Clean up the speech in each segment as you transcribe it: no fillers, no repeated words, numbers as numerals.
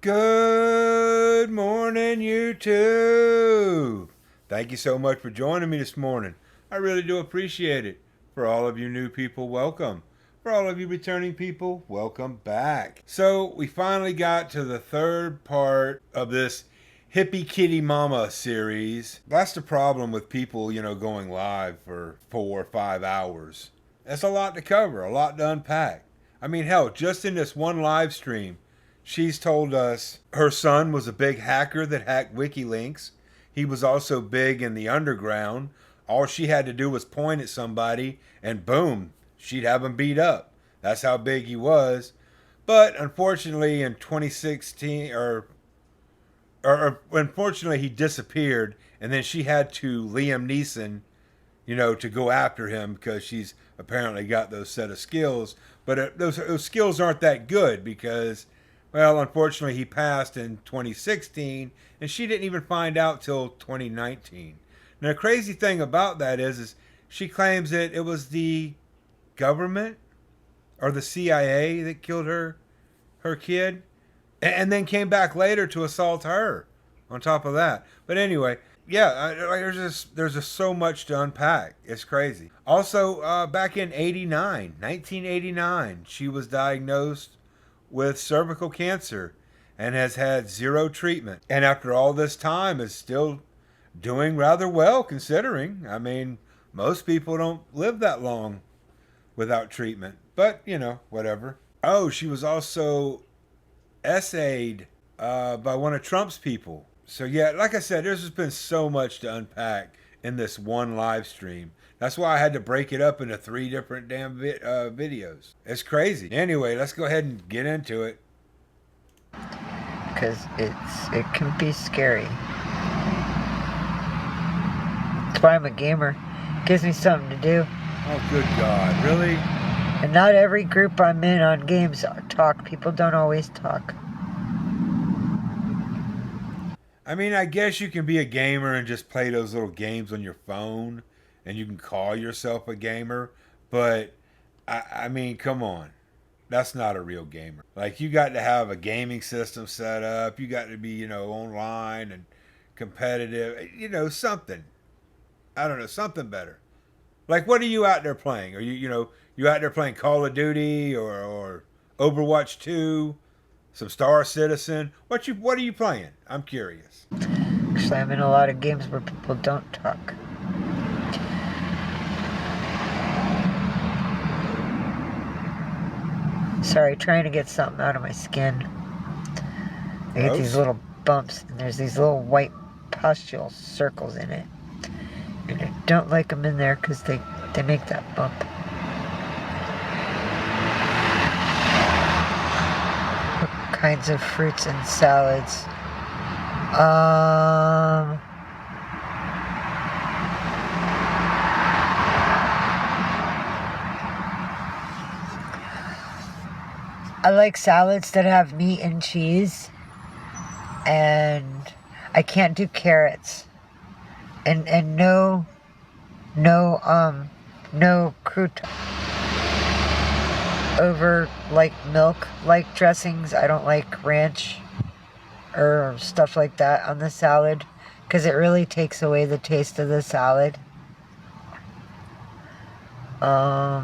Good morning, YouTube. Thank you so much for joining me this morning. I really do appreciate it. For all of you new people, welcome. For all of you returning people, welcome back. So we finally got to the third part of this Hippie Kitty Mama series. That's the problem with people, going live for 4 or 5 hours. That's a lot to cover, a lot to unpack. I mean, hell, just in this one live stream, she's told us her son was a big hacker that hacked WikiLeaks. He was also big in the underground. All she had to do was point at somebody and boom, she'd have him beat up. That's how big he was. But unfortunately in 2016, unfortunately he disappeared, and then she had to Liam Neeson, to go after him because she's apparently got those set of skills. But those skills aren't that good because, well, unfortunately, he passed in 2016, and she didn't even find out till 2019. Now, the crazy thing about that is she claims that it was the government or the CIA that killed her kid, and then came back later to assault her on top of that. But anyway, yeah, there's just so much to unpack. It's crazy. Also, back in 1989, she was diagnosed with cervical cancer and has had 0 treatment. And after all this time is still doing rather well considering. I mean, most people don't live that long without treatment. But, whatever. Oh, she was also essayed by one of Trump's people. So yeah, like I said, there's just been so much to unpack in this one live stream. That's why I had to break it up into 3 different damn videos. It's crazy. Anyway, let's go ahead and get into it. Because it can be scary. That's why I'm a gamer. It gives me something to do. Oh, good God. Really? And not every group I'm in on games talk. People don't always talk. I mean, I guess you can be a gamer and just play those little games on your phone, and you can call yourself a gamer, but I mean, come on. That's not a real gamer. Like, you got to have a gaming system set up. You got to be, online and competitive. Something. I don't know, something better. Like, what are you out there playing? Are you out there playing Call of Duty or Overwatch 2? Some Star Citizen? What are you playing? I'm curious. Actually, I'm in a lot of games where people don't talk. Sorry, trying to get something out of my skin. I get these little bumps, and there's these little white pustule circles in it. And I don't like them in there because they make that bump. What kinds of fruits and salads? I like salads that have meat and cheese, and I can't do carrots, and no crouton over like milk like dressings. I don't like ranch or stuff like that on the salad because it really takes away the taste of the salad. I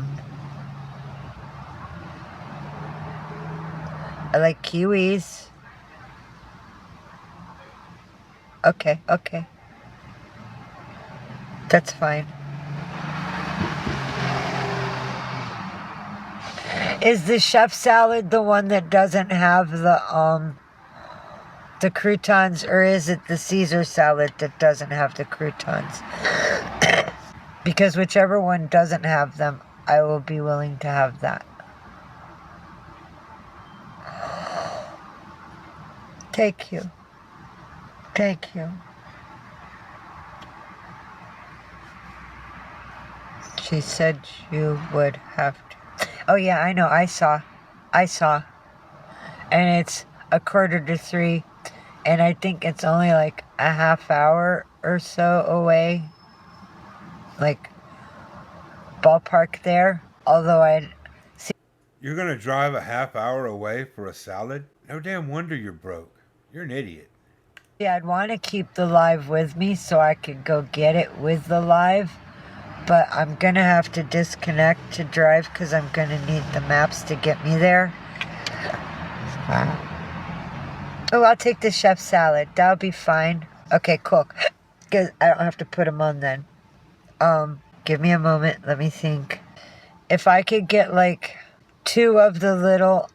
like kiwis. Okay. That's fine. Is the chef salad the one that doesn't have the croutons, or is it the Caesar salad that doesn't have the croutons? Because whichever one doesn't have them, I will be willing to have that. Thank you. She said you would have to. Oh yeah, I know, I saw. And it's 2:45, and I think it's only like a half hour or so away. Like, ballpark there. Although You're going to drive a half hour away for a salad? No damn wonder you're broke. You're an idiot. Yeah, I'd want to keep the live with me so I could go get it with the live. But I'm going to have to disconnect to drive because I'm going to need the maps to get me there. Oh, I'll take the chef salad. That'll be fine. Okay, cool. Because I don't have to put them on then. Give me a moment. Let me think. If I could get like 2 of the little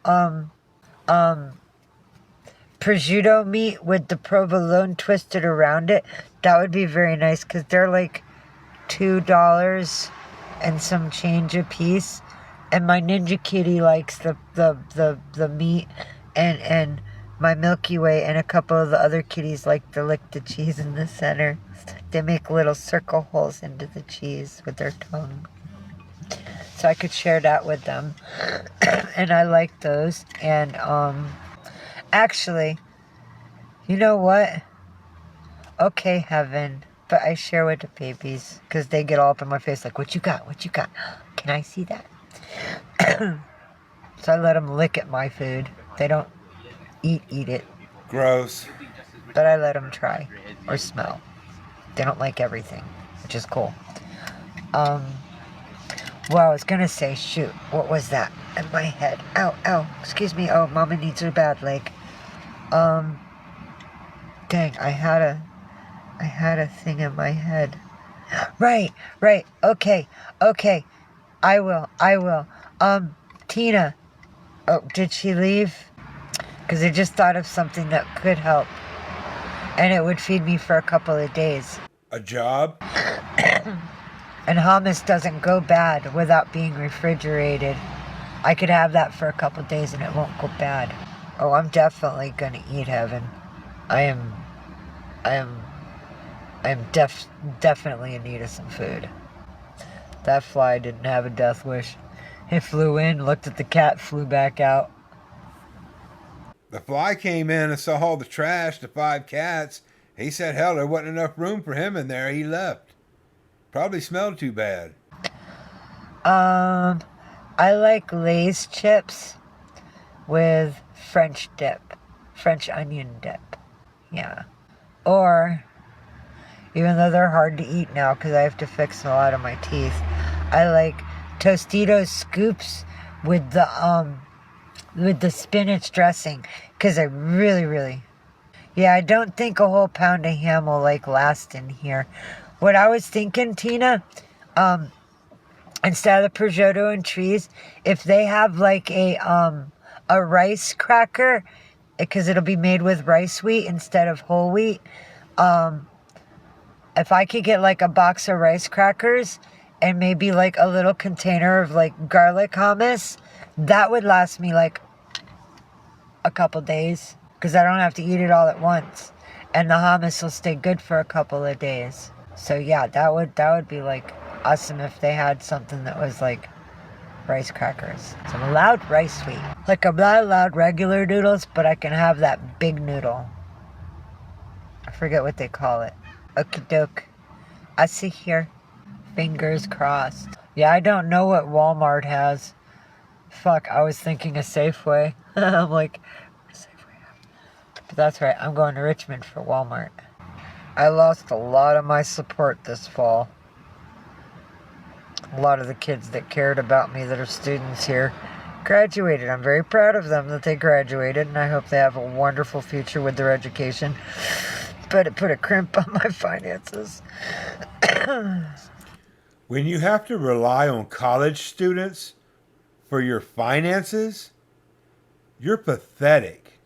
prosciutto meat with the provolone twisted around it, that would be very nice because they're like $2 and some change a piece. And my Ninja Kitty likes the meat, and my Milky Way and a couple of the other kitties like to lick the cheese in the center. They make little circle holes into the cheese with their tongue. So I could share that with them. And I like those. And actually, you know what? Okay, heaven. But I share with the babies because they get all up in my face like, what you got? What you got? Can I see that? So I let them lick at my food. They don't eat it. Gross. But I let them try or smell. They don't like everything, which is cool. Well, I was going to say, shoot, what was that in my head? Ow, ow, excuse me. Oh, Mama needs her bad leg. Dang, I had a thing in my head. Right, okay. I will. Tina. Oh, did she leave? Because I just thought of something that could help. And it would feed me for a couple of days. A job? And hummus doesn't go bad without being refrigerated. I could have that for a couple of days and it won't go bad. Oh, I'm definitely going to eat heaven. I am definitely in need of some food. That fly didn't have a death wish. It flew in, looked at the cat, flew back out. The fly came in and saw all the trash, the 5 cats. He said, hell, there wasn't enough room for him in there. He left. Probably smelled too bad. I like Lay's chips with French dip. French onion dip. Yeah. Or, even though they're hard to eat now because I have to fix a lot of my teeth, I like Tostitos scoops with the spinach dressing because I really, yeah, I don't think a whole pound of ham will last in here. What I was thinking, Tina, instead of the prosciutto and cheese, if they have a rice cracker, because it'll be made with rice wheat instead of whole wheat, if I could get a box of rice crackers and maybe a little container of garlic hummus, that would last me a couple days because I don't have to eat it all at once, and the hummus will stay good for a couple of days. So yeah, that would be awesome if they had something that was rice crackers. So I'm allowed rice wheat. I'm not allowed regular noodles, but I can have that big noodle. I forget what they call it. Okie doke. I see here. Fingers crossed. Yeah, I don't know what Walmart has. Fuck, I was thinking a Safeway. I'm like, Safeway. But that's right, I'm going to Richmond for Walmart. I lost a lot of my support this fall. A lot of the kids that cared about me that are students here graduated. I'm very proud of them that they graduated, and I hope they have a wonderful future with their education. But it put a crimp on my finances. When you have to rely on college students for your finances, you're pathetic.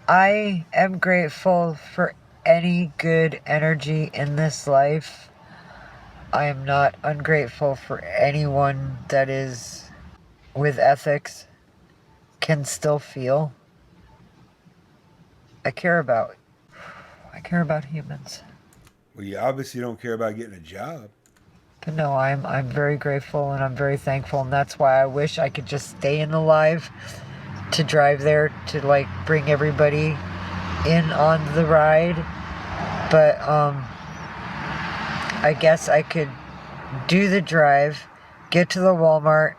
I am grateful for any good energy in this life. I am not ungrateful for anyone that is with ethics, can still feel. I care about humans. Well, you obviously don't care about getting a job. But no, I'm very grateful and I'm very thankful, and that's why I wish I could just stay in the live to drive there to bring everybody in on the ride. But I guess I could do the drive, get to the Walmart,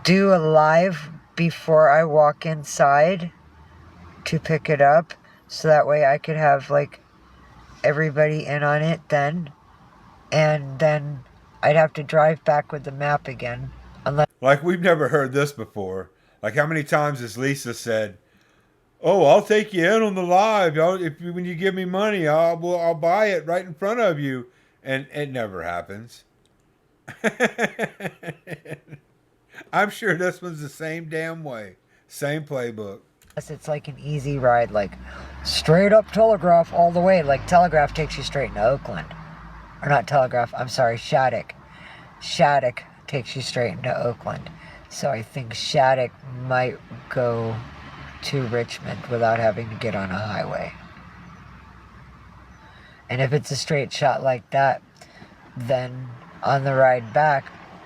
do a live before I walk inside to pick it up, so that way I could have like everybody in on it then, and then I'd have to drive back with the map again. Unless Like, we've never heard this before. Like, how many times has Lisa said, "Oh, I'll take you in on the live. When you give me money, I'll buy it right in front of you," and it never happens. I'm sure this one's the same damn way, same playbook. it's like an easy ride, like straight up Telegraph all the way. Like Telegraph takes you straight into Oakland. Or not Telegraph, I'm sorry, Shattuck. Shattuck takes you straight into Oakland. So I think Shattuck might go to Richmond without having to get on a highway. And if it's a straight shot like that, then on the ride back,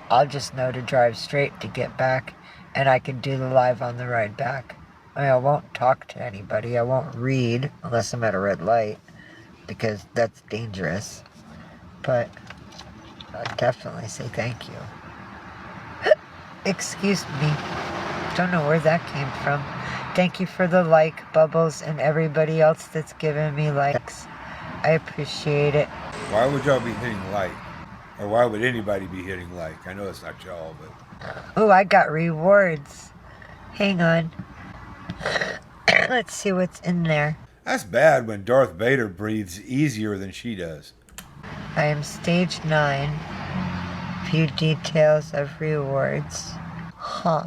I'll just know to drive straight to get back, and I can do the live on the ride back. I mean, I won't talk to anybody. I won't read unless I'm at a red light, because that's dangerous. But I'll definitely say thank you. Excuse me. Don't know where that came from. Thank you for the like, Bubbles, and everybody else that's given me likes. I appreciate it. Why would y'all be hitting like? Or why would anybody be hitting like? I know it's not y'all, but... Oh, I got rewards. Hang on. Let's see what's in there. That's bad when Darth Vader breathes easier than she does. I am stage 9. View details of rewards. Huh.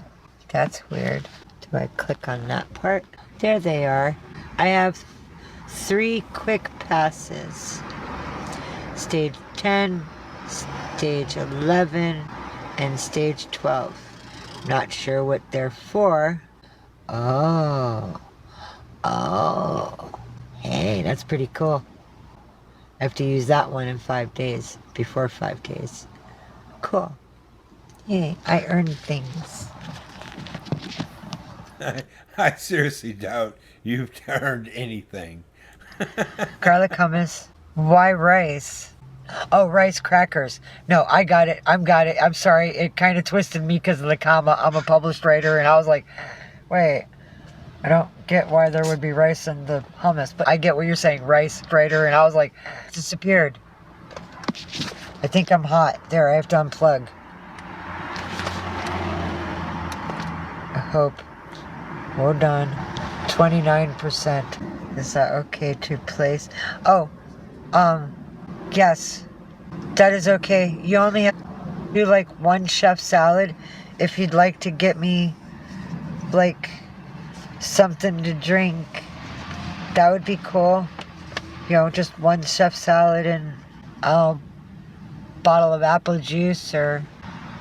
That's weird. Do I click on that part? There they are. I have 3 quick passes. Stage 10, stage 11, and stage 12. Not sure what they're for. Oh. Hey, that's pretty cool. I have to use that one in 5 days. Before 5 days. Cool. Yay, I earned things. I seriously doubt you've earned anything. Garlic hummus. Why rice? Oh, rice crackers. No, I got it. I'm sorry. It kind of twisted me because of the comma. I'm a published writer, and I was like, wait, I don't get why there would be rice in the hummus, but I get what you're saying, rice writer, and I was like, it disappeared. I think I'm hot. There, I have to unplug. I hope. Hold on. 29%. Is that okay to place? Oh, yes. That is okay. You only have to do like 1 chef salad. If you'd like to get me like something to drink, that would be cool. You know, just 1 chef salad and a bottle of apple juice or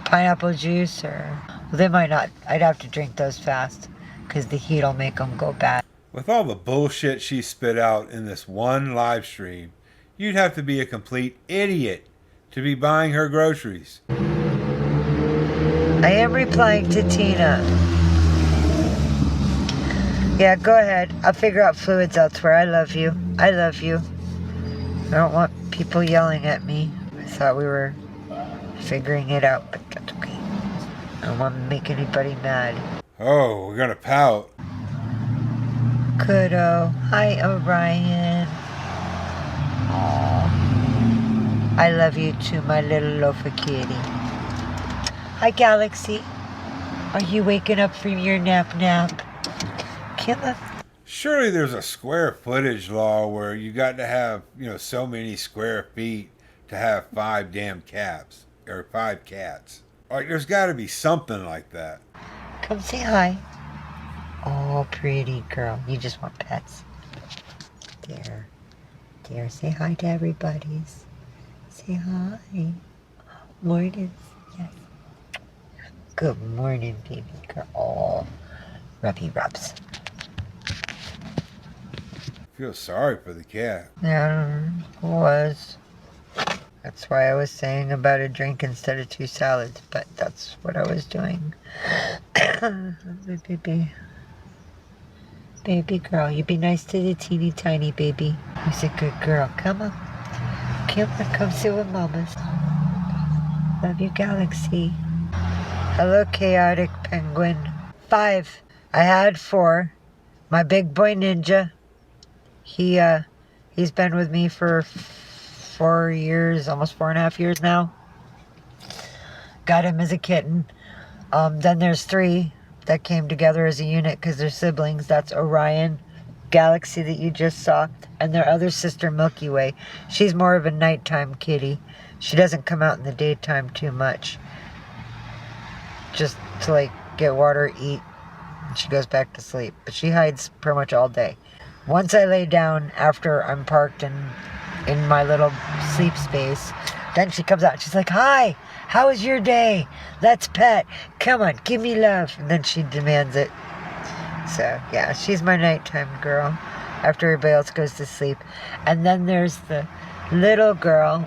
pineapple juice, or well, they might not. I'd have to drink those fast because the heat will make them go bad. With all the bullshit she spit out in this one live stream, you'd have to be a complete idiot to be buying her groceries. I am replying to Tina. Yeah, go ahead. I'll figure out fluids elsewhere. I love you. I love you. I don't want people yelling at me. I thought we were figuring it out, but that's okay. I don't want to make anybody mad. Oh, we're gonna pout. Kudo. Hi, Orion. Aww. I love you too, my little loafer kitty. Hi, Galaxy. Are you waking up from your nap? Killa? Surely there's a square footage law where you got to have, so many square feet to have 5 damn cats. Or 5 cats. Like, there's got to be something like that. Come say hi. Oh, pretty girl. You just want pets. There. There. Say hi to everybody. Say hi. Morning. Yes. Good morning, baby girl. Oh, rubby rubs. Feel sorry for the cat. Yeah, it was. That's why I was saying about a drink instead of 2 salads, but that's what I was doing. Baby girl, you be nice to the teeny tiny baby. Who's a good girl. Come on. Come sit with mamas. Love you, Galaxy. Hello, chaotic penguin. 5. I had 4. My big boy ninja. He's been with me for 4 years, almost 4.5 years now. Got him as a kitten. Then there's 3 that came together as a unit because they're siblings. That's Orion, Galaxy that you just saw, and their other sister, Milky Way. She's more of a nighttime kitty. She doesn't come out in the daytime too much. Just to like get water, eat, and she goes back to sleep. But she hides pretty much all day. Once I lay down after I'm parked in my little sleep space, then she comes out. She's like, "Hi, how was your day? Let's pet. Come on, give me love." And then she demands it. So, yeah, she's my nighttime girl after everybody else goes to sleep. And then there's the little girl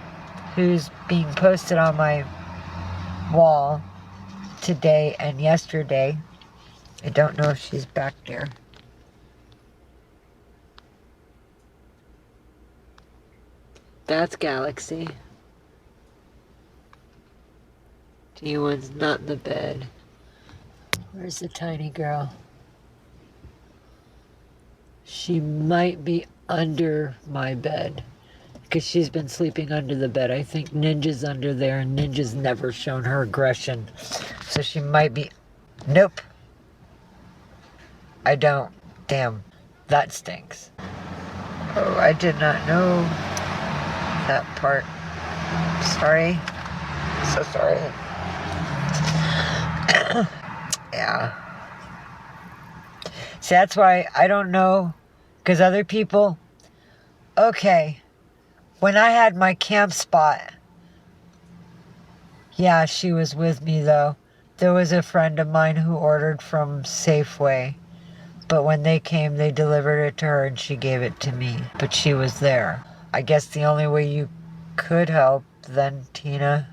who's being posted on my wall today and yesterday. I don't know if she's back there. That's Galaxy. T1's not in the bed. Where's the tiny girl? She might be under my bed because she's been sleeping under the bed. I think Ninja's under there, and Ninja's never shown her aggression. So she might be... Nope. I don't. Damn. That stinks. Oh, I did not know that part. Sorry. So sorry. Yeah. See, that's why I don't know, because other people... Okay. When I had my camp spot, yeah, she was with me, though. There was a friend of mine who ordered from Safeway. But when they came, they delivered it to her and she gave it to me. But she was there. I guess the only way you could help then, Tina.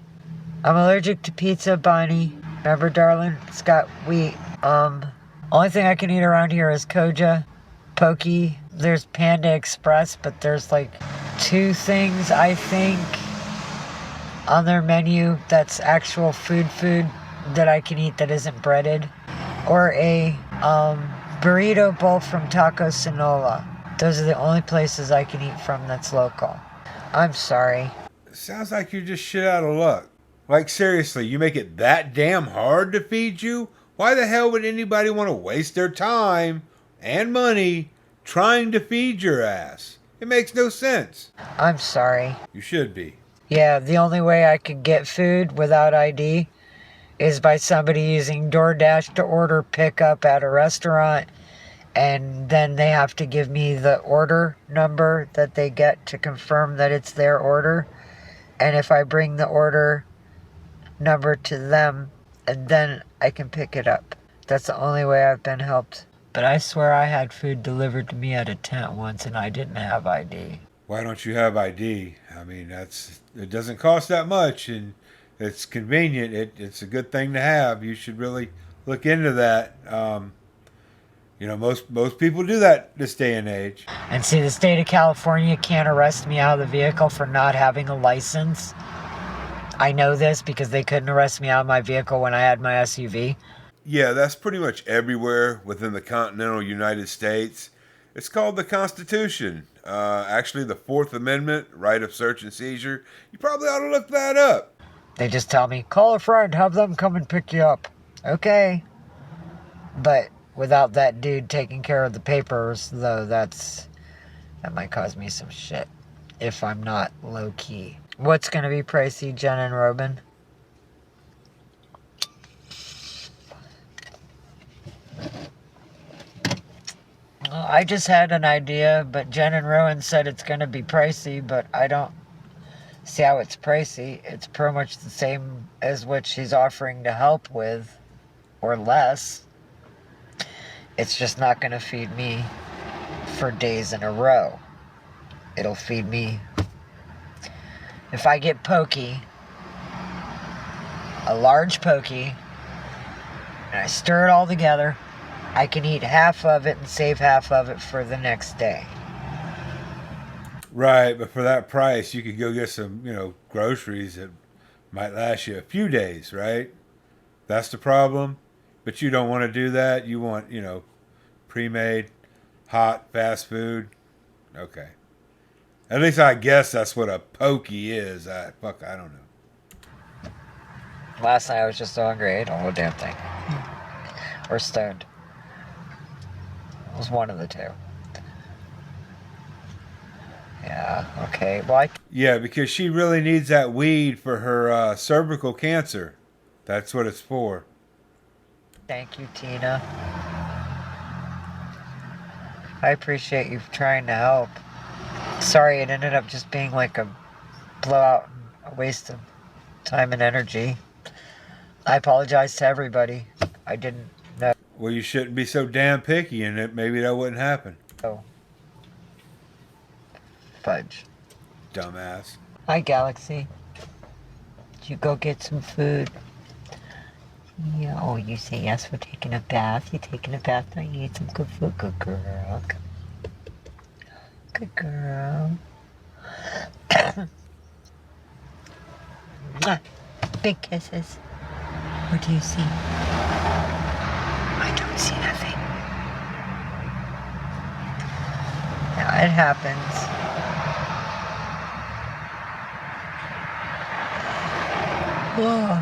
I'm allergic to pizza, Bonnie. Remember, darling? It's got wheat. Only thing I can eat around here is Koja, Pokey. There's Panda Express, but there's like 2 things, I think, on their menu that's actual food that I can eat that isn't breaded. Or a burrito bowl from Taco Sonola. Those are the only places I can eat from that's local. I'm sorry. Sounds like you're just shit out of luck. Like, seriously, you make it that damn hard to feed you? Why the hell would anybody want to waste their time and money trying to feed your ass? It makes no sense. I'm sorry. You should be. Yeah, the only way I could get food without ID is by somebody using DoorDash to order pickup at a restaurant, and then they have to give me the order number that they get to confirm that it's their order. And if I bring the order number to them, and then I can pick it up. That's the only way I've been helped. But I swear I had food delivered to me at a tent once and I didn't have ID. Why don't you have ID? I mean, it doesn't cost that much, and it's convenient. It's a good thing to have. You should really look into that. Most people do that this day and age. And see, the state of California can't arrest me out of the vehicle for not having a license. I know this because they couldn't arrest me out of my vehicle when I had my SUV. Yeah, that's pretty much everywhere within the continental United States. It's called the Constitution. Actually, the 4th Amendment, right of search and seizure. You probably ought to look that up. They just tell me, call a friend, have them come and pick you up. Okay. But without that dude taking care of the papers, though, that might cause me some shit if I'm not low-key. What's going to be pricey, Jen and Robin? Well, I just had an idea, but Jen and Rowan said it's going to be pricey, but I don't see how it's pricey. It's pretty much the same as what she's offering to help with, or less. It's just not going to feed me for days in a row. It'll feed me... If I get pokey, a large pokey, and I stir it all together, I can eat half of it and save half of it for the next day. Right, but for that price, you could go get some, groceries that might last you a few days, right? That's the problem. But you don't want to do that. You want, pre-made, hot, fast food. Okay. At least I guess that's what a pokey is. I don't know. Last night I was just so hungry, I ate a whole damn thing. Or stoned. It was one of the two. Yeah, okay. Well, Yeah, because she really needs that weed for her cervical cancer. That's what it's for. Thank you, Tina. I appreciate you trying to help. Sorry, it ended up just being like a blowout, a waste of time and energy. I apologize to everybody. I didn't know. Well, you shouldn't be so damn picky, and maybe that wouldn't happen. Oh. Fudge. Dumbass. Hi, Galaxy. Did you go get some food? Yeah, oh, you say yes for taking a bath. You taking a bath now? You need some good food. Good girl. Good girl. Big kisses. What do you see? I don't see nothing. Yeah, it happens. Whoa.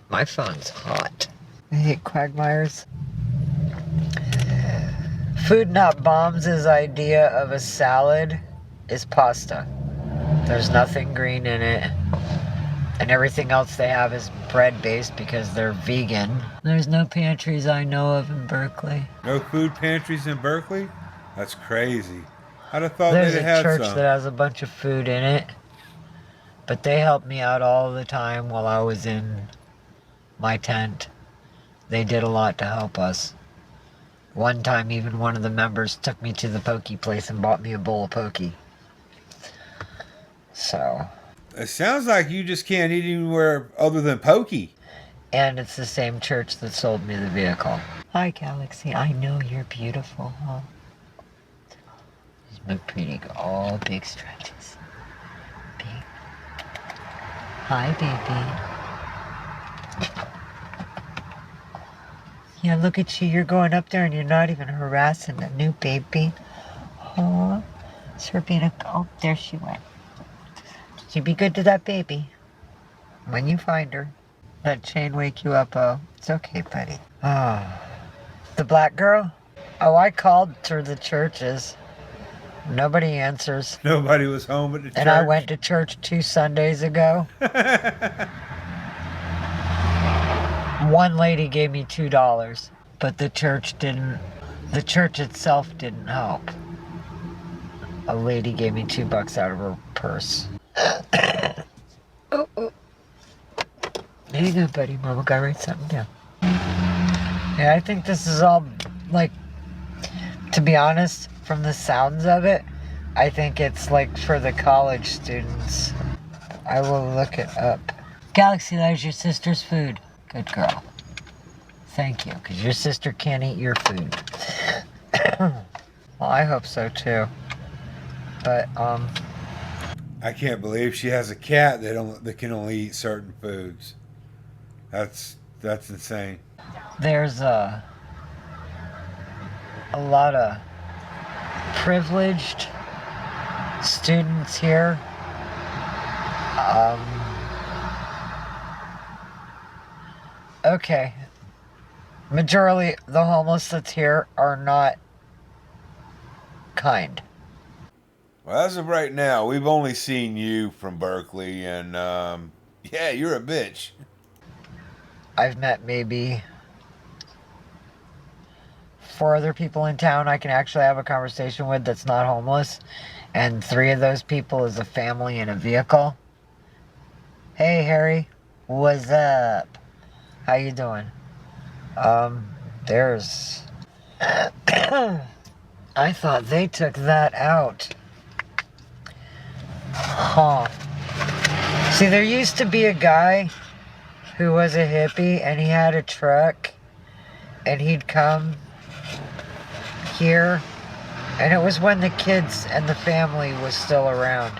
My phone's hot. I hate quagmires. Food Not Bombs' idea of a salad is pasta. There's nothing green in it. And everything else they have is bread-based because they're vegan. There's no pantries I know of in Berkeley. No food pantries in Berkeley? That's crazy. I'd have thought There's they'd a have had church some. that has a bunch of food in it. But they helped me out all the time while I was in my tent. They did a lot to help us. One time, even one of the members took me to the pokey place and bought me a bowl of pokey. So. It sounds like you just can't eat anywhere other than pokey. And it's the same church that sold me the vehicle. Hi, Galaxy. I know you're beautiful, huh? He's my pretty girl. Oh, big stretches. Big. Hi, baby. Yeah, look at you. You're going up there and you're not even harassing the new baby. Oh, it's her being a... Oh, there she went. Did you be good to that baby? When you find her. That chain wake you up, oh. It's okay, buddy. Oh. The black girl? Oh, I called through the churches. Nobody answers. Nobody was home at the church. And I went to church 2 Sundays ago. One lady gave me $2, but the church itself didn't help. A lady gave me $2 out of her purse. Oh. There you go, buddy. Mama gotta write something down. Yeah, I think this is all, like, to be honest, from the sounds of it, I think it's, like, for the college students. I will look it up. Galaxy, that is your sister's food. Good girl. Thank you, because your sister can't eat your food. Well, I hope so, too. But, I can't believe she has a cat that can only eat certain foods. That's insane. There's a lot of privileged students here. Okay. Majority the homeless that's here are not kind. Well, as of right now, we've only seen you from Berkeley, and yeah, you're a bitch. I've met maybe 4 other people in town I can actually have a conversation with that's not homeless, and 3 of those people is a family in a vehicle. Hey, Harry, what's up? How you doing? There's... I thought they took that out. Huh. See, there used to be a guy who was a hippie, and he had a truck, and he'd come here, and it was when the kids and the family was still around.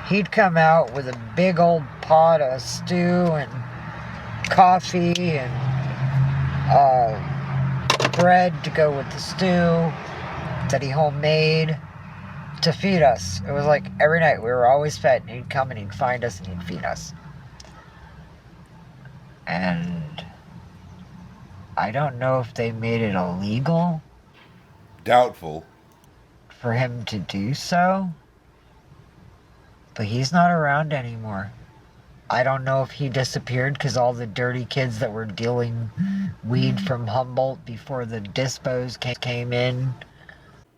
He'd come out with a big old pot of stew and coffee and bread to go with the stew that he homemade to feed us. It was like every night we were always fed, and he'd come and he'd find us and he'd feed us. And I don't know if they made it illegal. Doubtful. For him to do so. But he's not around anymore. I don't know if he disappeared because all the dirty kids that were dealing weed from Humboldt before the dispos came in.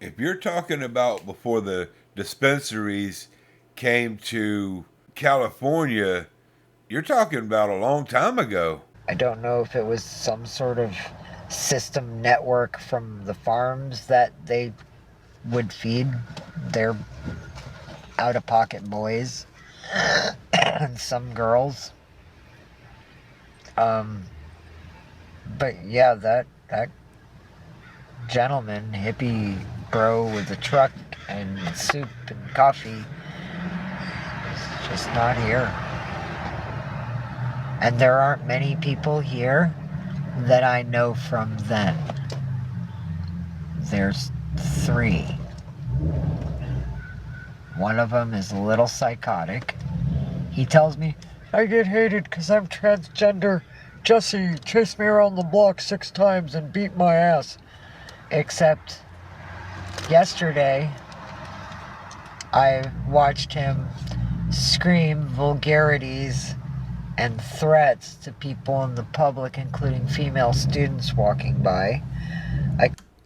If you're talking about before the dispensaries came to California, you're talking about a long time ago. I don't know if it was some sort of system network from the farms that they would feed their out-of-pocket boys and some girls. But yeah, that gentleman, hippie bro with a truck and soup and coffee, is just not here. And there aren't many people here that I know from then. There's 3. One of them is a little psychotic. He tells me, I get hated because I'm transgender. Jesse chased me around the block 6 times and beat my ass. Except yesterday, I watched him scream vulgarities and threats to people in the public, including female students walking by.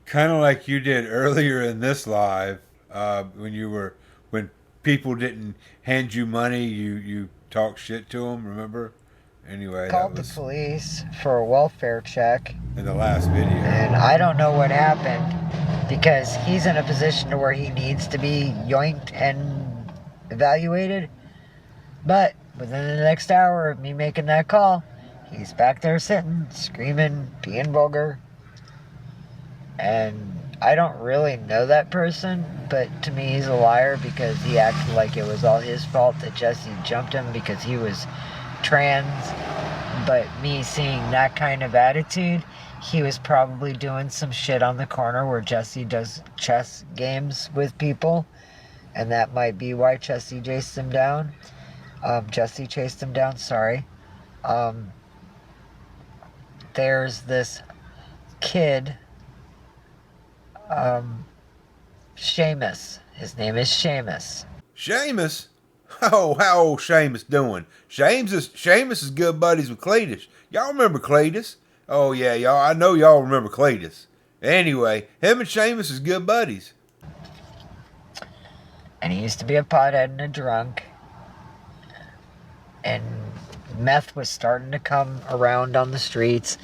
Kind of like you did earlier in this live, when people didn't hand you money, you talked shit to them. Remember? Anyway, called the police for a welfare check in the last video, and I don't know what happened because he's in a position to where he needs to be yoinked and evaluated. But within the next hour of me making that call, he's back there sitting, screaming, being vulgar. And I don't really know that person, but to me he's a liar because he acted like it was all his fault that Jesse jumped him because he was trans. But me seeing that kind of attitude, he was probably doing some shit on the corner where Jesse does chess games with people. And that might be why Jesse chased him down. There's this kid, Seamus. His name is Seamus. Seamus? Oh, how old Seamus doing? Seamus is good buddies with Cletus. Y'all remember Cletus? Oh yeah, y'all. I know y'all remember Cletus. Anyway, him and Seamus is good buddies. And he used to be a pothead and a drunk. And meth was starting to come around on the streets.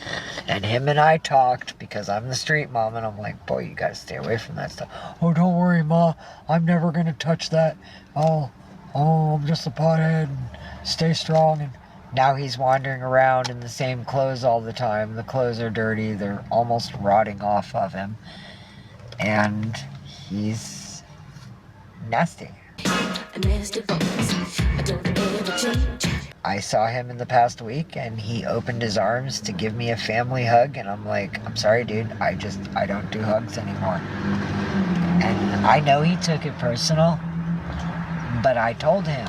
And him and I talked because I'm the street mom. And I'm like, boy, you gotta stay away from that stuff. Oh, don't worry, Ma. I'm never gonna touch that. Oh, I'm just a pothead. And stay strong. And now he's wandering around in the same clothes all the time. The clothes are dirty. They're almost rotting off of him. And he's nasty. I saw him in the past week and he opened his arms to give me a family hug, and I'm like, I'm sorry dude, I don't do hugs anymore. And I know he took it personal, but I told him,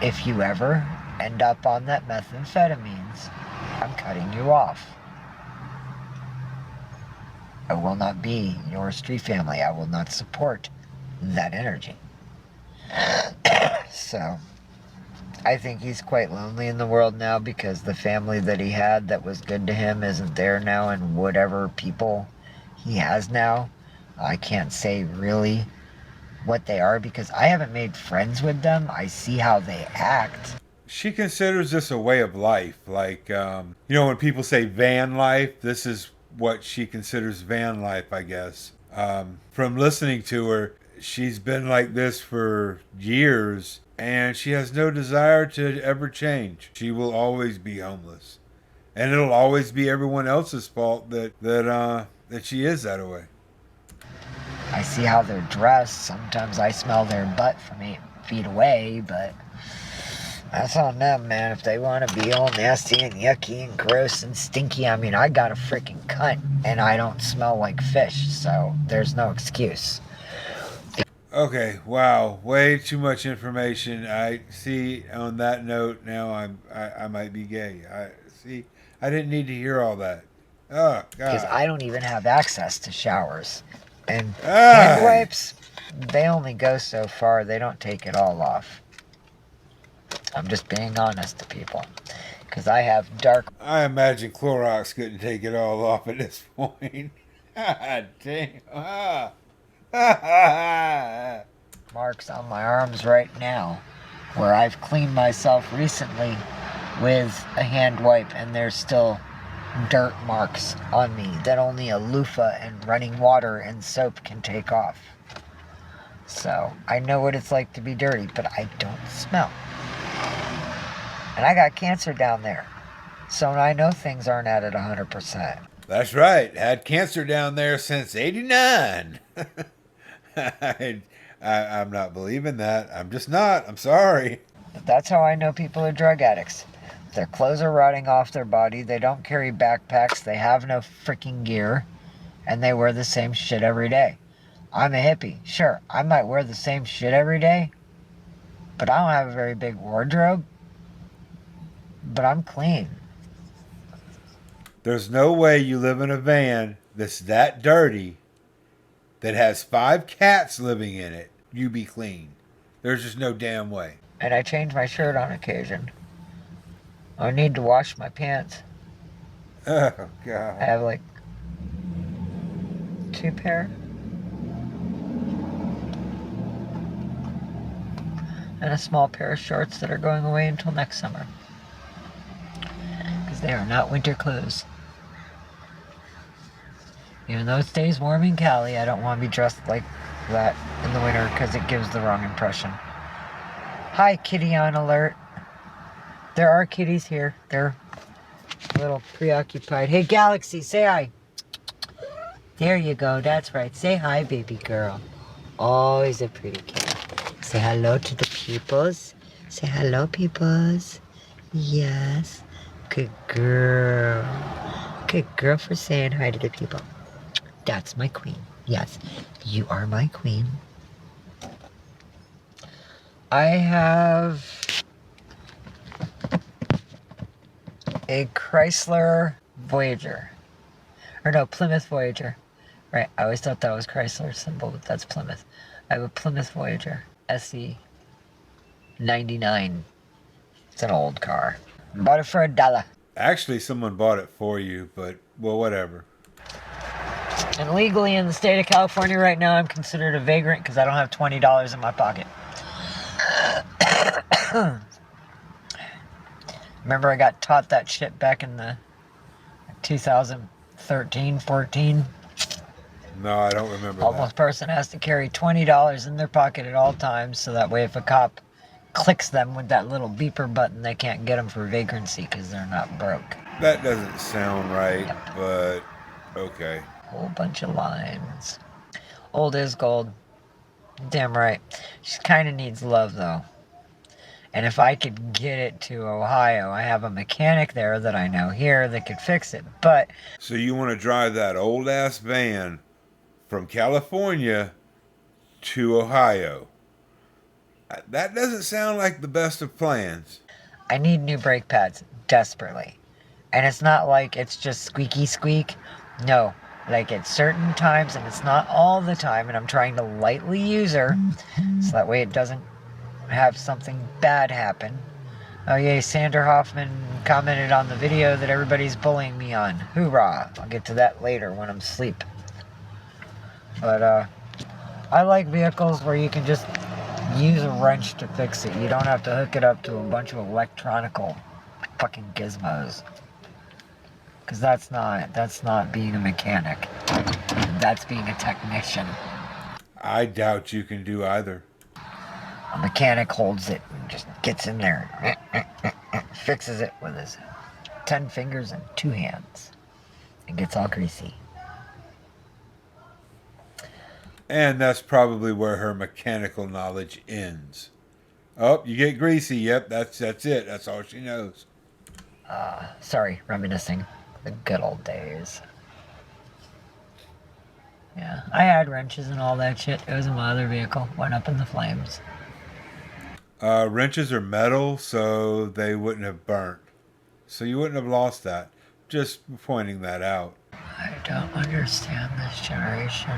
if you ever end up on that methamphetamines, I'm cutting you off. I will not be your street family. I will not support that energy. So I think he's quite lonely in the world now because the family that he had that was good to him isn't there now, and whatever people he has now, I can't say really what they are because I haven't made friends with them. I see how they act. She considers this a way of life. Like, when people say van life, this is what she considers van life, I guess. From listening to her, she's been like this for years, and she has no desire to ever change. She will always be homeless, and it'll always be everyone else's fault that she is that way. I see how they're dressed. Sometimes I smell their butt from 8 feet away, but That's on them, man. If they want to be all nasty and yucky and gross and stinky, I mean, I got a freaking cunt and I don't smell like fish, so there's no excuse. Okay, wow, way too much information. I see. On that note, now I might be gay. I see. I didn't need to hear all that. Oh Because God. I don't even have access to showers. And hand Ah. wipes, they only go so far. They don't take it all off. I'm just being honest to people. Because I have dark I imagine Clorox couldn't take it all off at this point. God damn. marks on my arms right now where I've cleaned myself recently with a hand wipe and there's still dirt marks on me that only a loofah and running water and soap can take off. So I know what it's like to be dirty, but I don't smell. And I got cancer down there. So I know things aren't at 100%. That's right. Had cancer down there since '89. I'm not believing that. I'm just not. I'm sorry. But that's how I know people are drug addicts. Their clothes are rotting off their body. They don't carry backpacks. They have no freaking gear. And they wear the same shit every day. I'm a hippie. Sure, I might wear the same shit every day. But I don't have a very big wardrobe. But I'm clean. There's no way you live in a van that's that dirty, that has 5 cats living in it, you be clean. There's just no damn way. And I change my shirt on occasion. I need to wash my pants. Oh, I God. have like 2 pair. And a small pair of shorts that are going away until next summer. Because they are not winter clothes. Even though it stays warm in Cali, I don't want to be dressed like that in the winter because it gives the wrong impression. Hi, kitty on alert. There are kitties here. They're a little preoccupied. Hey, Galaxy, say hi. There you go. That's right. Say hi, baby girl. Always a pretty cat. Say hello to the peoples. Say hello, peoples. Yes. Good girl. Good girl for saying hi to the people. That's my queen. Yes, you are my queen. I have a Chrysler Voyager. Or no, Plymouth Voyager. Right, I always thought that was Chrysler's symbol, but that's Plymouth. I have a Plymouth Voyager SE 99. It's an old car. Bought it for $1. Actually, someone bought it for you, but, well, whatever. And legally in the state of California right now, I'm considered a vagrant because I don't have $20 in my pocket. Remember I got taught that shit back in the 2013, 14? No, I don't remember Homeless person has to carry $20 in their pocket at all times, so that way if a cop clicks them with that little beeper button, they can't get them for vagrancy because they're not broke. That doesn't sound right, but okay. Whole bunch of lines. Old is gold. Damn right. She kind of needs love, though. And if I could get it to Ohio, I have a mechanic there that I know here that could fix it. But So you want to drive that old-ass van from California to Ohio? That doesn't sound like the best of plans. I need new brake pads desperately. And it's not like it's just squeaky squeak. No, like at certain times, and it's not all the time, and I'm trying to lightly use her so that way it doesn't have something bad happen. Oh yay, Sander Hoffman commented on the video that everybody's bullying me on. Hoorah! I'll get to that later when I'm asleep. But I like vehicles where you can just use a wrench to fix it. You don't have to hook it up to a bunch of electronical fucking gizmos. Because that's not being a mechanic. That's being a technician. I doubt you can do either. A mechanic holds it and just gets in there, fixes it with his 10 fingers and 2 hands. It gets all greasy. And that's probably where her mechanical knowledge ends. Oh, you get greasy. Yep, that's it. That's all she knows. Sorry, reminiscing the good old days. Yeah, I had wrenches and all that shit. It was in my other vehicle. Went up in the flames. Wrenches are metal, so they wouldn't have burnt. So you wouldn't have lost that. Just pointing that out. I don't understand this generation.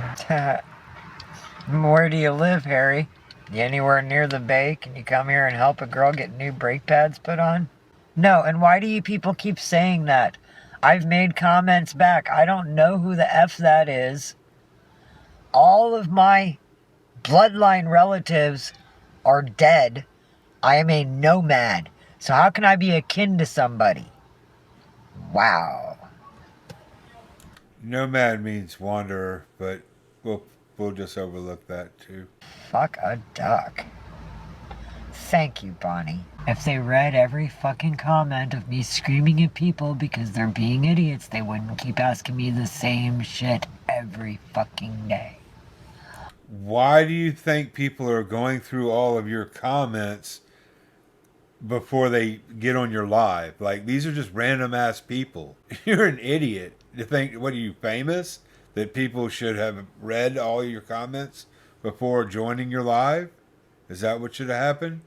Where do you live, Harry? You anywhere near the bay? Can you come here and help a girl get new brake pads put on? No, and why do you people keep saying that? I've made comments back. I don't know who the F that is. All of my bloodline relatives are dead. I am a nomad. So how can I be akin to somebody? Wow. Nomad means wanderer, but we'll just overlook that too. Fuck a duck. Thank you, Bonnie. If they read every fucking comment of me screaming at people because they're being idiots, they wouldn't keep asking me the same shit every fucking day. Why do you think people are going through all of your comments before they get on your live? Like, these are just random ass people. You're an idiot to think, what are you, famous? That people should have read all your comments before joining your live? Is that what should have happened?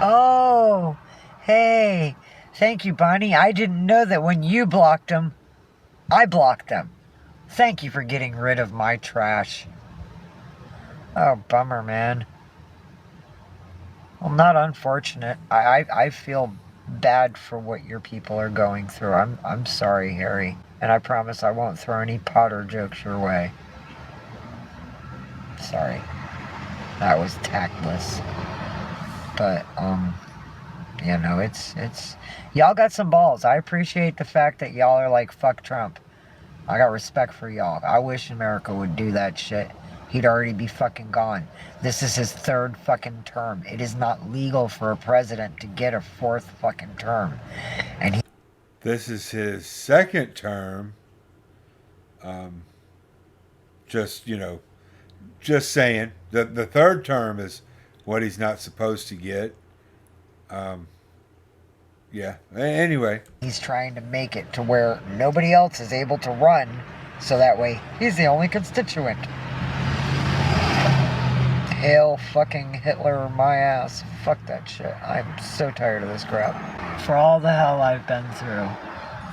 Oh, hey. Thank you, Bonnie. I didn't know that when you blocked them, I blocked them. Thank you for getting rid of my trash. Oh, bummer, man. Well, not unfortunate. I feel bad for what your people are going through. I'm sorry, Harry. And I promise I won't throw any Potter jokes your way. Sorry. That was tactless. But, you know, it's y'all got some balls. I appreciate the fact that y'all are like, fuck Trump. I got respect for y'all. I wish America would do that shit. He'd already be fucking gone. This is his third fucking term. It is not legal for a president to get a fourth fucking term. And This is his second term. Just, just saying. The third term is what he's not supposed to get. Yeah. Anyway. he's trying to make it to where nobody else is able to run, so that way he's the only constituent. Hail fucking Hitler my ass. Fuck that shit. I'm so tired of this crap. For all the hell I've been through,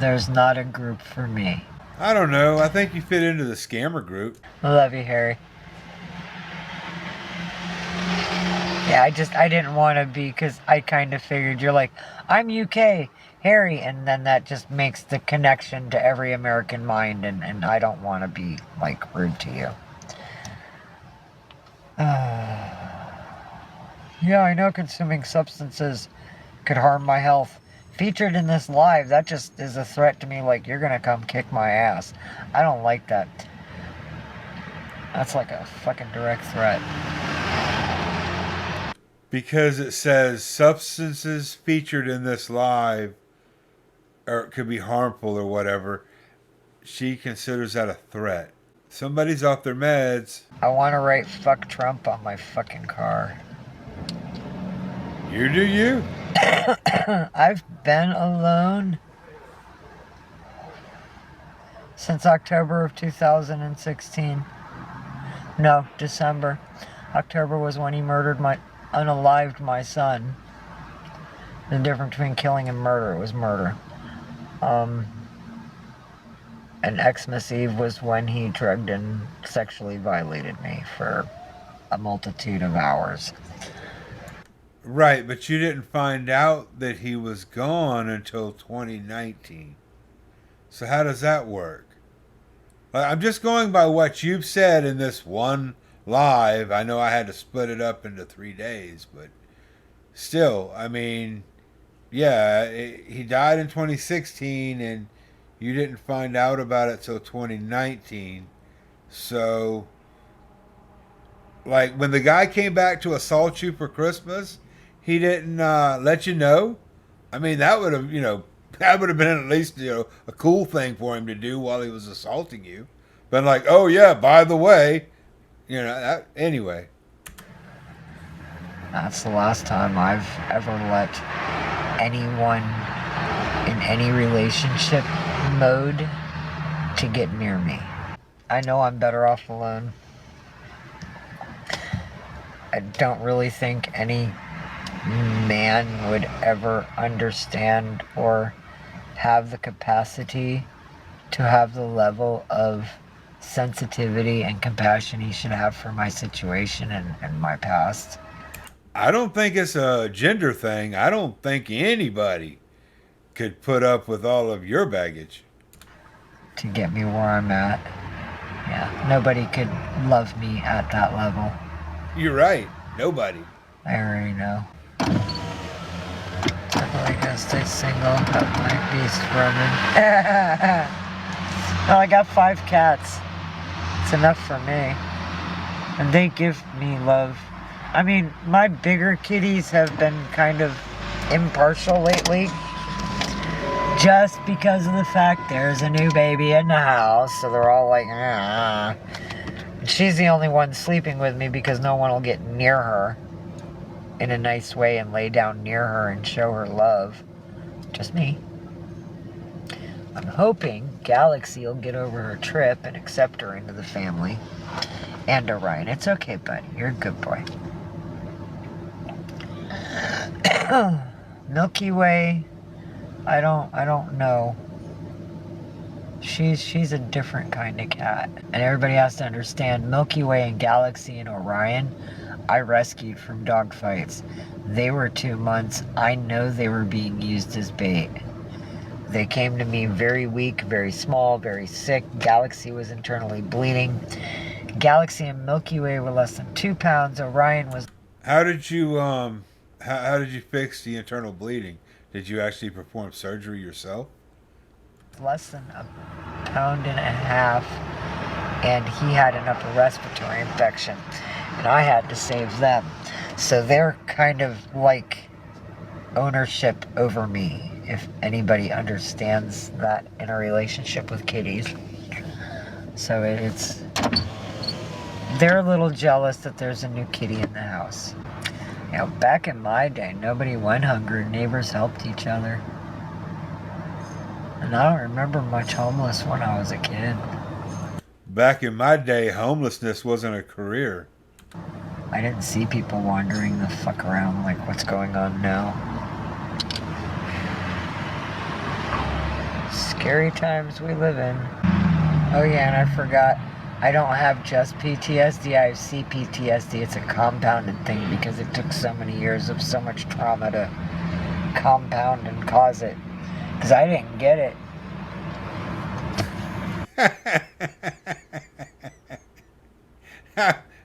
there's not a group for me. I don't know. I think you fit into the scammer group. I love you, Harry. Yeah, I didn't want to be, because I kind of figured you're like, I'm UK, Harry, and then that just makes the connection to every American mind, and I don't want to be, like, rude to you. Yeah, I know consuming substances could harm my health. Featured in this live, that just is a threat to me, like, you're gonna come kick my ass. I don't like that. That's like a fucking direct threat. Because it says substances featured in this live or could be harmful or whatever, she considers that a threat. Somebody's off their meds. I want to write fuck Trump on my fucking car. You do you. I've been alone since October of 2016. No, December. October was when he unalived my son. The difference between killing and murder, it was murder. And Xmas Eve was when he drugged and sexually violated me for a multitude of hours. Right, but you didn't find out that he was gone until 2019. So how does that work? I'm just going by what you've said in this one live. I know I had to split it up into 3 days, but still, I mean, yeah, he died in 2016 and you didn't find out about it till 2019. So, like, when the guy came back to assault you for Christmas, he didn't let you know. I mean, that would have, That would have been at least, a cool thing for him to do while he was assaulting you. But like, oh yeah, by the way, anyway. That's the last time I've ever let anyone in any relationship mode to get near me. I know I'm better off alone. I don't really think any man would ever understand or have the capacity to have the level of sensitivity and compassion he should have for my situation and my past. I don't think it's a gender thing. I don't think anybody could put up with all of your baggage. To get me where I'm at. Yeah, nobody could love me at that level. You're right. Nobody. I already know. Definitely gonna stay single, have my beast running. Well, I got 5 cats. It's enough for me. And they give me love. I mean, my bigger kitties have been kind of impartial lately. Just because of the fact there's a new baby in the house, so they're all like, ah. She's the only one sleeping with me because no one will get near her in a nice way and lay down near her and show her love. Just me. I'm hoping Galaxy will get over her trip and accept her into the family. And Orion. It's okay, buddy. You're a good boy. Milky Way, I don't know. She's a different kind of cat. And everybody has to understand, Milky Way and Galaxy and Orion, I rescued from dog fights. They were 2 months. I know they were being used as bait. They came to me very weak, very small, very sick. Galaxy was internally bleeding. Galaxy and Milky Way were less than 2 pounds. Orion was... How did you how did you fix the internal bleeding? Did you actually perform surgery yourself? less than 1.5 pounds, and he had an upper respiratory infection, and I had to save them. So they're kind of like ownership over me, if anybody understands that in a relationship with kitties. So they're a little jealous that there's a new kitty in the house. You know, back in my day, nobody went hungry. Neighbors helped each other. And I don't remember much homeless when I was a kid. Back in my day, homelessness wasn't a career. I didn't see people wandering the fuck around like what's going on now. Scary times we live in. Oh yeah, and I forgot. I don't have just PTSD, I have CPTSD. It's a compounded thing because it took so many years of so much trauma to compound and cause it. Because I didn't get it.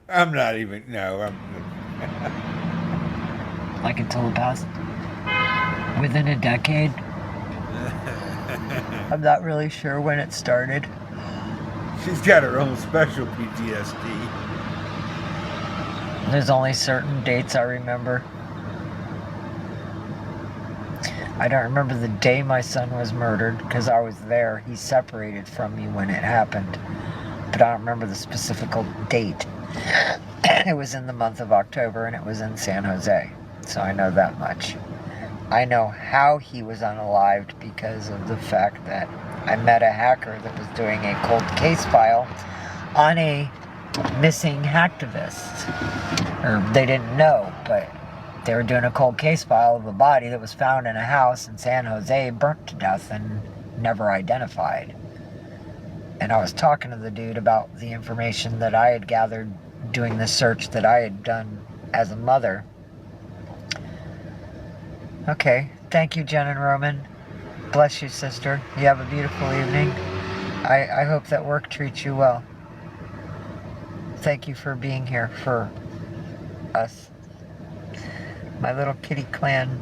I'm not even, no. Like until the past, within a decade. I'm not really sure when it started. She's got her own special PTSD. There's only certain dates I remember. I don't remember the day my son was murdered because I was there. He separated from me when it happened. But I don't remember the specific date. It was in the month of October and it was in San Jose. So I know that much. I know how he was unalived because of the fact that I met a hacker that was doing a cold case file on a missing hacktivist. Or they didn't know, but they were doing a cold case file of a body that was found in a house in San Jose, burnt to death and never identified. And I was talking to the dude about the information that I had gathered doing the search that I had done as a mother. Okay, thank you, Jen and Roman. Bless you, sister. You have a beautiful evening. I hope that work treats you well. Thank you for being here for us. My little kitty clan.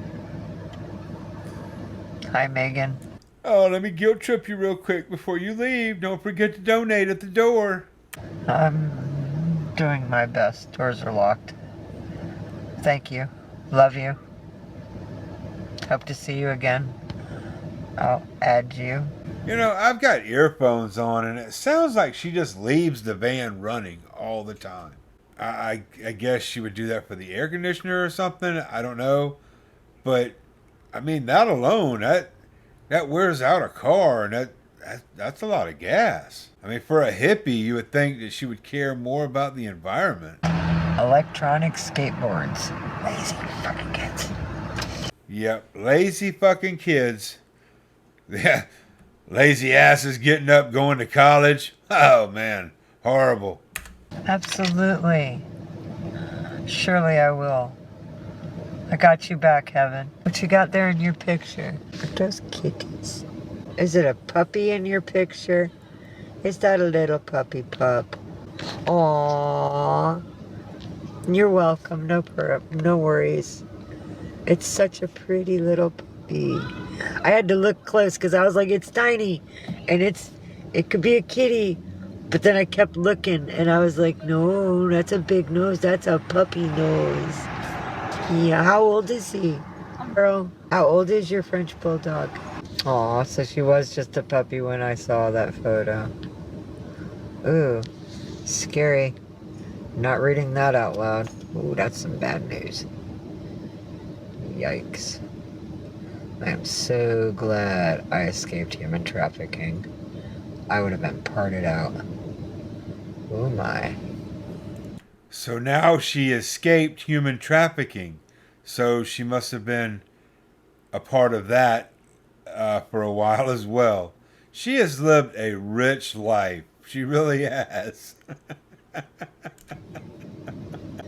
Hi, Megan. Oh, let me guilt trip you real quick before you leave. Don't forget to donate at the door. I'm doing my best. Doors are locked. Thank you. Love you. Hope to see you again. I'll add you. You know, I've got earphones on, and it sounds like she just leaves the van running all the time. I guess she would do that for the air conditioner or something. I don't know. But, I mean, that alone, that wears out a car, and that's a lot of gas. I mean, for a hippie, you would think that she would care more about the environment. Electronic skateboards. Lazy fucking kids. Yep, lazy fucking kids. Yeah, lazy asses getting up, going to college. Oh, man, horrible. Absolutely. Surely I will. I got you back, Heaven. What you got there in your picture? Are those kitties? Is it a puppy in your picture? Is that a little puppy pup? Aww. You're welcome. No worries. It's such a pretty little puppy. I had to look close because I was like, it's tiny. And it could be a kitty. But then I kept looking and I was like, no, that's a big nose. That's a puppy nose. Yeah, how old is he? Girl, how old is your French bulldog? Aw, so she was just a puppy when I saw that photo. Ooh, scary. Not reading that out loud. Ooh, that's some bad news. Yikes. I am so glad I escaped human trafficking. I would have been parted out. Oh my. So now she escaped human trafficking. So she must have been a part of that for a while as well. She has lived a rich life. She really has.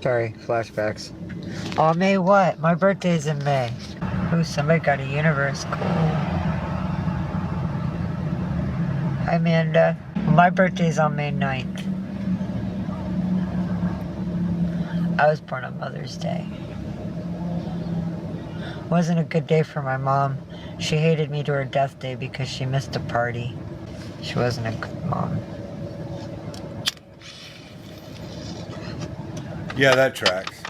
Sorry, flashbacks. Oh, May what? My birthday's in May. Ooh, somebody got a universe. Cool. Hi, Amanda. My birthday's on May 9th. I was born on Mother's Day. Wasn't a good day for my mom. She hated me to her death day because she missed a party. She wasn't a good mom. Yeah, that tracks.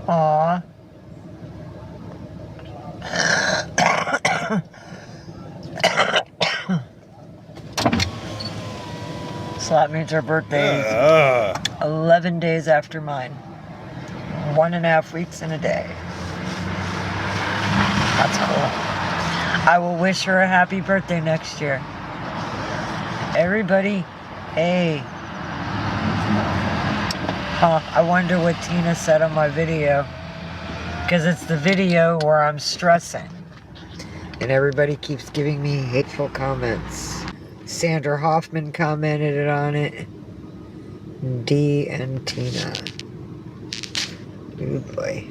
Aww. So that means her birthday is 11 days after mine. 1.5 weeks and a day. That's cool. I will wish her a happy birthday next year. Everybody, hey. I wonder what Tina said on my video. Because it's the video where I'm stressing. And everybody keeps giving me hateful comments. Sandra Hoffman commented on it. D and Tina. Oh boy.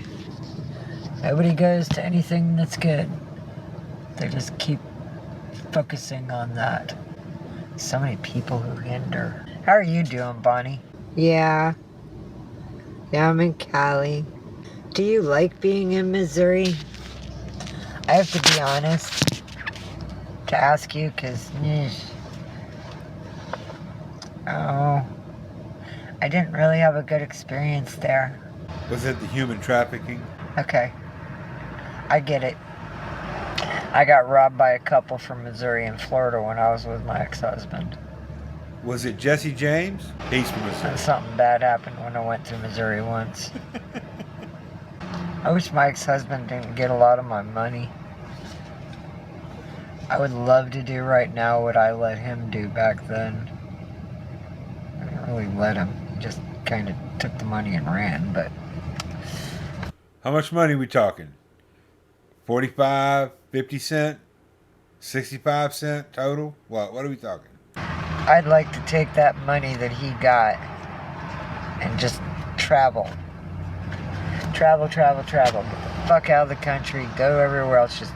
Nobody goes to anything that's good. They just keep focusing on that. So many people who hinder. How are you doing, Bonnie? Yeah, I'm in Cali. Do you like being in Missouri? I have to be honest to ask you, because I didn't really have a good experience there. Was it the human trafficking? Okay, I get it. I got robbed by a couple from Missouri and Florida when I was with my ex-husband. Was it Jesse James? He's from Missouri. And something bad happened when I went to Missouri once. I wish my ex-husband didn't get a lot of my money. I would love to do right now what I let him do back then. I didn't really let him. He just kind of took the money and ran, but... How much money we talking? 45, 50 cent, 65 cent total? What are we talking? I'd like to take that money that he got and just travel. Travel. Get the fuck out of the country. Go everywhere else. Just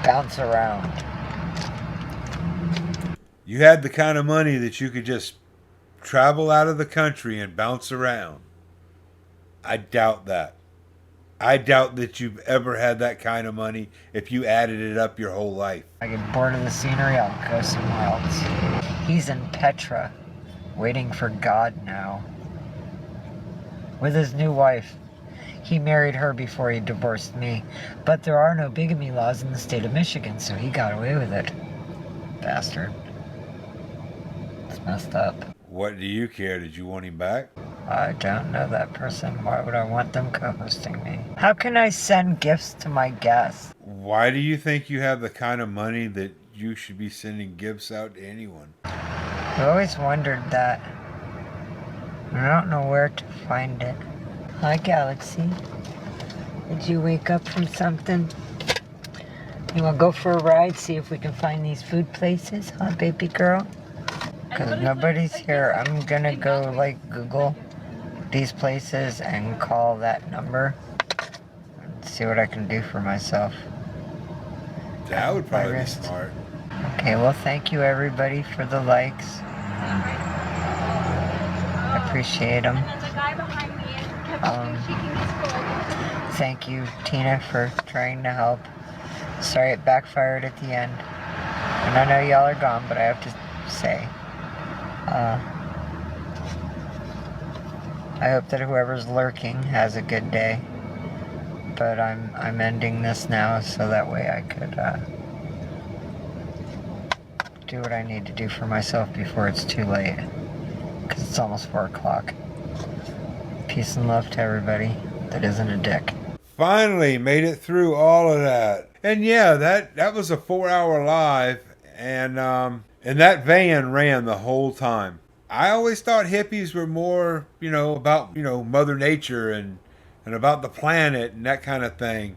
bounce around. You had the kind of money that you could just travel out of the country and bounce around. I doubt that. I doubt that you've ever had that kind of money if you added it up your whole life. I get bored of the scenery, I'll go somewhere else. He's in Petra, waiting for God now. With his new wife. he married her before he divorced me. But there are no bigamy laws in the state of Michigan, so he got away with it. Bastard. It's messed up. What do you care? Did you want him back? I don't know that person. Why would I want them co-hosting me? How can I send gifts to my guests? Why do you think you have the kind of money that you should be sending gifts out to anyone? I always wondered that. I don't know where to find it. Hi, Galaxy. Did you wake up from something? You want to go for a ride, see if we can find these food places, huh, baby girl? Because nobody's here. I'm going to go, Google these places and call that number and see what I can do for myself. That would probably be smart. Okay, well, thank you, everybody, for the likes. I appreciate them. Thank you, Tina, for trying to help. Sorry it backfired at the end. And I know y'all are gone, but I have to say, I hope that whoever's lurking has a good day. But I'm ending this now so that way I could do what I need to do for myself before it's too late. Because it's almost 4 o'clock. Peace and love to everybody that isn't a dick. Finally made it through all of that. And yeah, that was a 4-hour live, and that van ran the whole time. I always thought hippies were more, about, Mother Nature and about the planet and that kind of thing.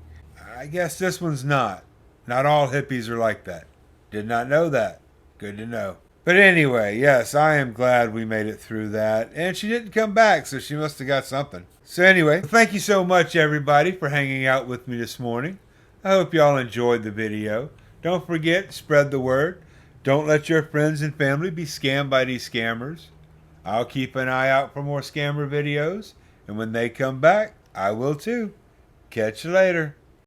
I guess this one's not. Not all hippies are like that. Did not know that. Good to know. But anyway, yes, I am glad we made it through that. And she didn't come back, so she must have got something. So anyway, thank you so much, everybody, for hanging out with me this morning. I hope y'all enjoyed the video. Don't forget, spread the word. Don't let your friends and family be scammed by these scammers. I'll keep an eye out for more scammer videos. And when they come back, I will too. Catch you later.